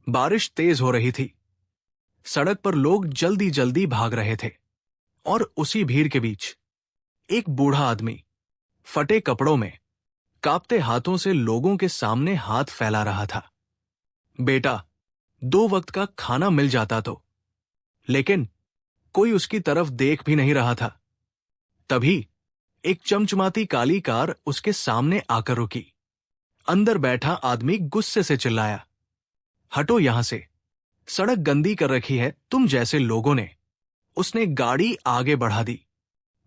बारिश तेज हो रही थी। सड़क पर लोग जल्दी जल्दी भाग रहे थे और उसी भीड़ के बीच एक बूढ़ा आदमी फटे कपड़ों में कांपते हाथों से लोगों के सामने हाथ फैला रहा था। बेटा, 2 वक्त का खाना मिल जाता तो। लेकिन कोई उसकी तरफ देख भी नहीं रहा था। तभी एक चमचमाती काली कार उसके सामने आकर रुकी। अंदर बैठा आदमी गुस्से से चिल्लाया, हटो यहां से, सड़क गंदी कर रखी है तुम जैसे लोगों ने। उसने गाड़ी आगे बढ़ा दी।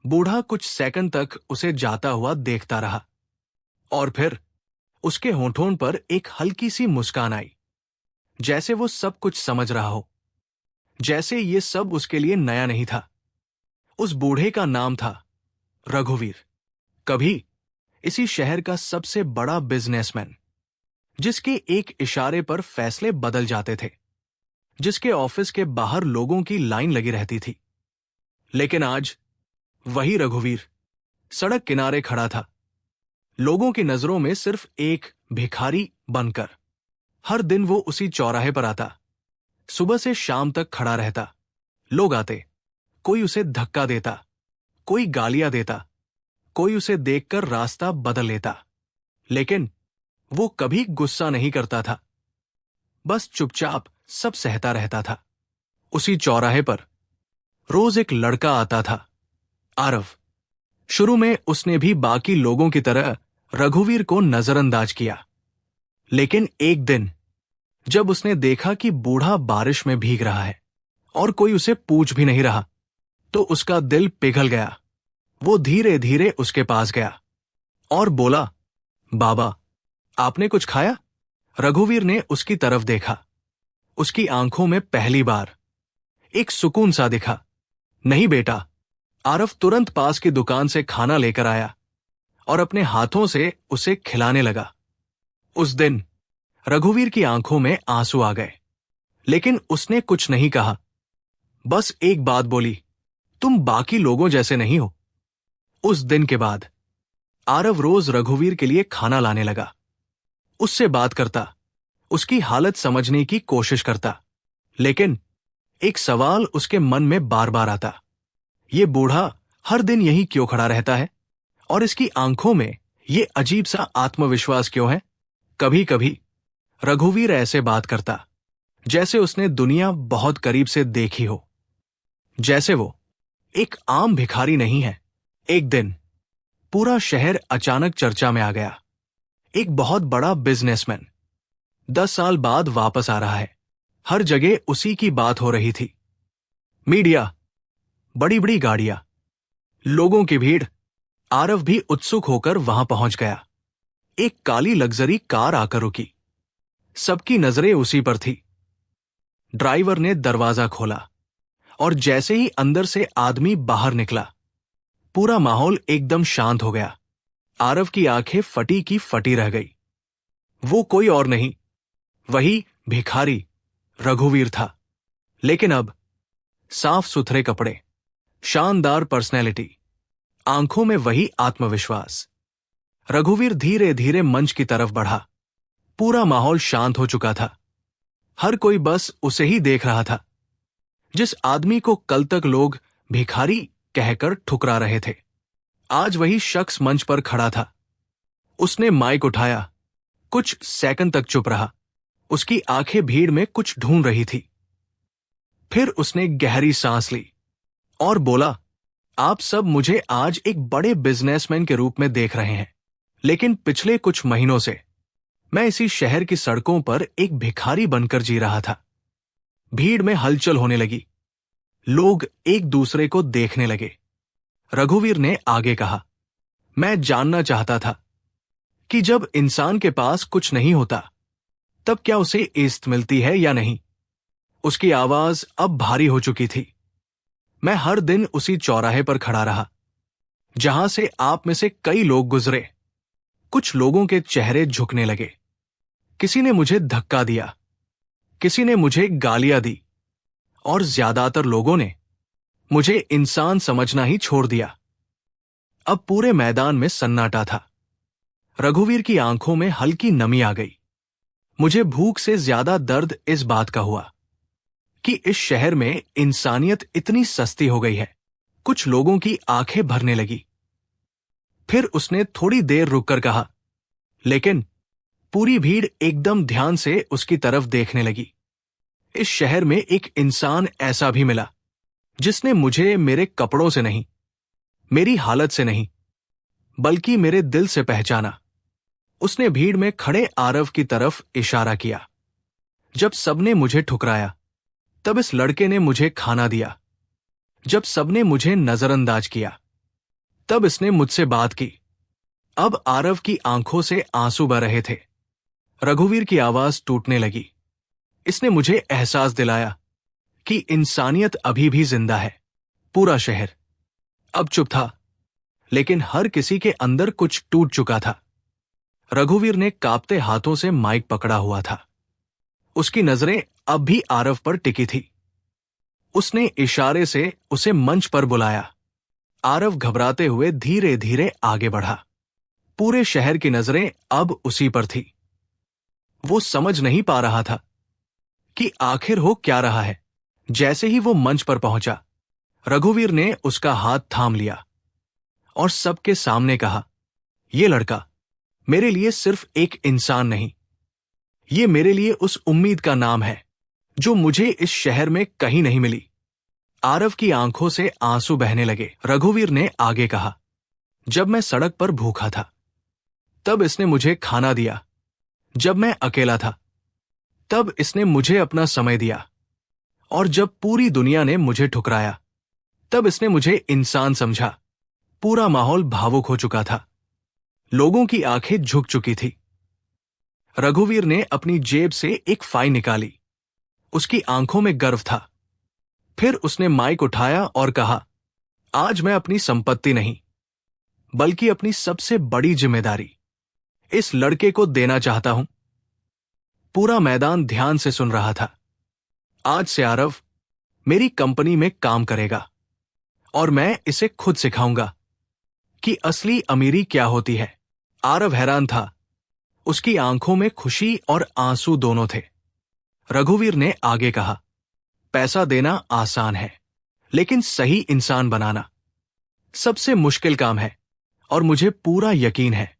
बूढ़ा कुछ सेकंड तक उसे जाता हुआ देखता रहा और फिर उसके होठों पर एक हल्की सी मुस्कान आई, जैसे वो सब कुछ समझ रहा हो, जैसे ये सब उसके लिए नया नहीं था। उस बूढ़े का नाम था रघुवीर, कभी इसी शहर का सबसे बड़ा बिजनेसमैन, जिसके एक इशारे पर फैसले बदल जाते थे, जिसके ऑफिस के बाहर लोगों की लाइन लगी रहती थी। लेकिन आज वही रघुवीर सड़क किनारे खड़ा था, लोगों की नजरों में सिर्फ एक भिखारी बनकर। हर दिन वो उसी चौराहे पर आता, सुबह से शाम तक खड़ा रहता। लोग आते, कोई उसे धक्का देता, कोई गालियां देता, कोई उसे देखकर रास्ता बदल लेता। लेकिन वो कभी गुस्सा नहीं करता था, बस चुपचाप सब सहता रहता था। उसी चौराहे पर रोज एक लड़का आता था, आरव। शुरू में उसने भी बाकी लोगों की तरह रघुवीर को नजरअंदाज किया। लेकिन एक दिन जब उसने देखा कि बूढ़ा बारिश में भीग रहा है और कोई उसे पूछ भी नहीं रहा, तो उसका दिल पिघल गया। वो धीरे धीरे उसके पास गया और बोला, बाबा, आपने कुछ खाया? रघुवीर ने उसकी तरफ देखा। उसकी आंखों में पहली बार एक सुकून सा दिखा। नहीं बेटा। आरव तुरंत पास की दुकान से खाना लेकर आया और अपने हाथों से उसे खिलाने लगा। उस दिन रघुवीर की आंखों में आंसू आ गए, लेकिन उसने कुछ नहीं कहा। बस एक बात बोली, तुम बाकी लोगों जैसे नहीं हो। उस दिन के बाद आरव रोज रघुवीर के लिए खाना लाने लगा, उससे बात करता, उसकी हालत समझने की कोशिश करता। लेकिन एक सवाल उसके मन में बार बार आता, ये बूढ़ा हर दिन यहीं क्यों खड़ा रहता है और इसकी आंखों में ये अजीब सा आत्मविश्वास क्यों है? कभी कभी रघुवीर ऐसे बात करता जैसे उसने दुनिया बहुत करीब से देखी हो, जैसे वो एक आम भिखारी नहीं है। एक दिन पूरा शहर अचानक चर्चा में आ गया। एक बहुत बड़ा बिजनेसमैन 10 साल बाद वापस आ रहा है। हर जगह उसी की बात हो रही थी। मीडिया, बड़ी बड़ी गाड़ियां, लोगों की भीड़। आरव भी उत्सुक होकर वहां पहुंच गया। एक काली लग्जरी कार आकर रुकी। सबकी नजरें उसी पर थी। ड्राइवर ने दरवाजा खोला और जैसे ही अंदर से आदमी बाहर निकला, पूरा माहौल एकदम शांत हो गया। आरव की आंखें फटी की फटी रह गई। वो कोई और नहीं, वही भिखारी रघुवीर था। लेकिन अब साफ सुथरे कपड़े, शानदार पर्सनैलिटी, आंखों में वही आत्मविश्वास। रघुवीर धीरे धीरे मंच की तरफ बढ़ा। पूरा माहौल शांत हो चुका था। हर कोई बस उसे ही देख रहा था। जिस आदमी को कल तक लोग भिखारी कहकर ठुकरा रहे थे, आज वही शख्स मंच पर खड़ा था। उसने माइक उठाया, कुछ सेकंड तक चुप रहा। उसकी आंखें भीड़ में कुछ ढूंढ रही थी। फिर उसने गहरी सांस ली और बोला, आप सब मुझे आज एक बड़े बिजनेसमैन के रूप में देख रहे हैं, लेकिन पिछले कुछ महीनों से मैं इसी शहर की सड़कों पर एक भिखारी बनकर जी रहा था। भीड़ में हलचल होने लगी, लोग एक दूसरे को देखने लगे। रघुवीर ने आगे कहा, मैं जानना चाहता था कि जब इंसान के पास कुछ नहीं होता, तब क्या उसे इज्जत मिलती है या नहीं। उसकी आवाज अब भारी हो चुकी थी। मैं हर दिन उसी चौराहे पर खड़ा रहा, जहां से आप में से कई लोग गुजरे। कुछ लोगों के चेहरे झुकने लगे। किसी ने मुझे धक्का दिया, किसी ने मुझे गालियां दी और ज्यादातर लोगों ने मुझे इंसान समझना ही छोड़ दिया। अब पूरे मैदान में सन्नाटा था। रघुवीर की आंखों में हल्की नमी आ गई। मुझे भूख से ज्यादा दर्द इस बात का हुआ कि इस शहर में इंसानियत इतनी सस्ती हो गई है। कुछ लोगों की आंखें भरने लगी। फिर उसने थोड़ी देर रुककर कहा, लेकिन पूरी भीड़ एकदम ध्यान से उसकी तरफ देखने लगी। इस शहर में एक इंसान ऐसा भी मिला जिसने मुझे मेरे कपड़ों से नहीं, मेरी हालत से नहीं, बल्कि मेरे दिल से पहचाना। उसने भीड़ में खड़े आरव की तरफ इशारा किया। जब सबने मुझे ठुकराया, तब इस लड़के ने मुझे खाना दिया। जब सबने मुझे नजरअंदाज किया, तब इसने मुझसे बात की। अब आरव की आंखों से आंसू बह रहे थे। रघुवीर की आवाज टूटने लगी। इसने मुझे एहसास दिलाया कि इंसानियत अभी भी जिंदा है। पूरा शहर अब चुप था, लेकिन हर किसी के अंदर कुछ टूट चुका था। रघुवीर ने कांपते हाथों से माइक पकड़ा हुआ था। उसकी नजरें अब भी आरव पर टिकी थी। उसने इशारे से उसे मंच पर बुलाया। आरव घबराते हुए धीरे धीरे आगे बढ़ा। पूरे शहर की नजरें अब उसी पर थी। वो समझ नहीं पा रहा था कि आखिर हो क्या रहा है। जैसे ही वो मंच पर पहुंचा, रघुवीर ने उसका हाथ थाम लिया और सबके सामने कहा, ये लड़का मेरे लिए सिर्फ एक इंसान नहीं, ये मेरे लिए उस उम्मीद का नाम है जो मुझे इस शहर में कहीं नहीं मिली। आरव की आंखों से आंसू बहने लगे। रघुवीर ने आगे कहा, जब मैं सड़क पर भूखा था, तब इसने मुझे खाना दिया। जब मैं अकेला था, तब इसने मुझे अपना समय दिया। और जब पूरी दुनिया ने मुझे ठुकराया, तब इसने मुझे इंसान समझा। पूरा माहौल भावुक हो चुका था। लोगों की आंखें झुक चुकी थी। रघुवीर ने अपनी जेब से एक फाइल निकाली। उसकी आंखों में गर्व था। फिर उसने माइक उठाया और कहा, आज मैं अपनी संपत्ति नहीं, बल्कि अपनी सबसे बड़ी जिम्मेदारी इस लड़के को देना चाहता हूं। पूरा मैदान ध्यान से सुन रहा था। आज से आरव मेरी कंपनी में काम करेगा और मैं इसे खुद सिखाऊंगा कि असली अमीरी क्या होती है। आरव हैरान था। उसकी आंखों में खुशी और आंसू दोनों थे। रघुवीर ने आगे कहा, पैसा देना आसान है, लेकिन सही इंसान बनाना सबसे मुश्किल काम है। और मुझे पूरा यकीन है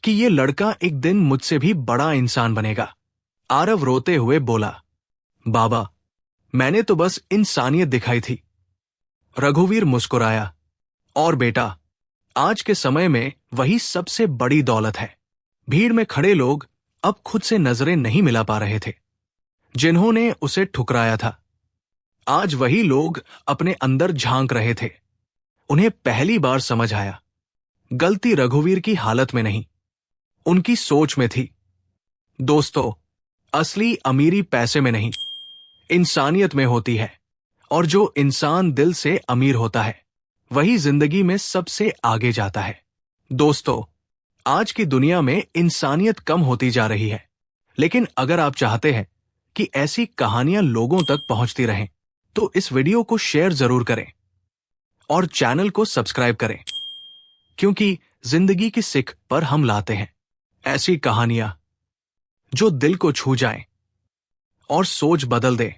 कि ये लड़का एक दिन मुझसे भी बड़ा इंसान बनेगा। आरव रोते हुए बोला, बाबा, मैंने तो बस इंसानियत दिखाई थी। रघुवीर मुस्कुराया, और बेटा, आज के समय में वही सबसे बड़ी दौलत है। भीड़ में खड़े लोग अब खुद से नजरें नहीं मिला पा रहे थे। जिन्होंने उसे ठुकराया था, आज वही लोग अपने अंदर झांक रहे थे। उन्हें पहली बार समझ आया, गलती रघुवीर की हालत में नहीं, उनकी सोच में थी। दोस्तों, असली अमीरी पैसे में नहीं, इंसानियत में होती है। और जो इंसान दिल से अमीर होता है, वही जिंदगी में सबसे आगे जाता है। दोस्तों, आज की दुनिया में इंसानियत कम होती जा रही है, लेकिन अगर आप चाहते हैं कि ऐसी कहानियां लोगों तक पहुंचती रहें, तो इस वीडियो को शेयर जरूर करें और चैनल को सब्सक्राइब करें, क्योंकि जिंदगी की सिख पर हम लाते हैं ऐसी कहानियां जो दिल को छू जाएं और सोच बदल दें।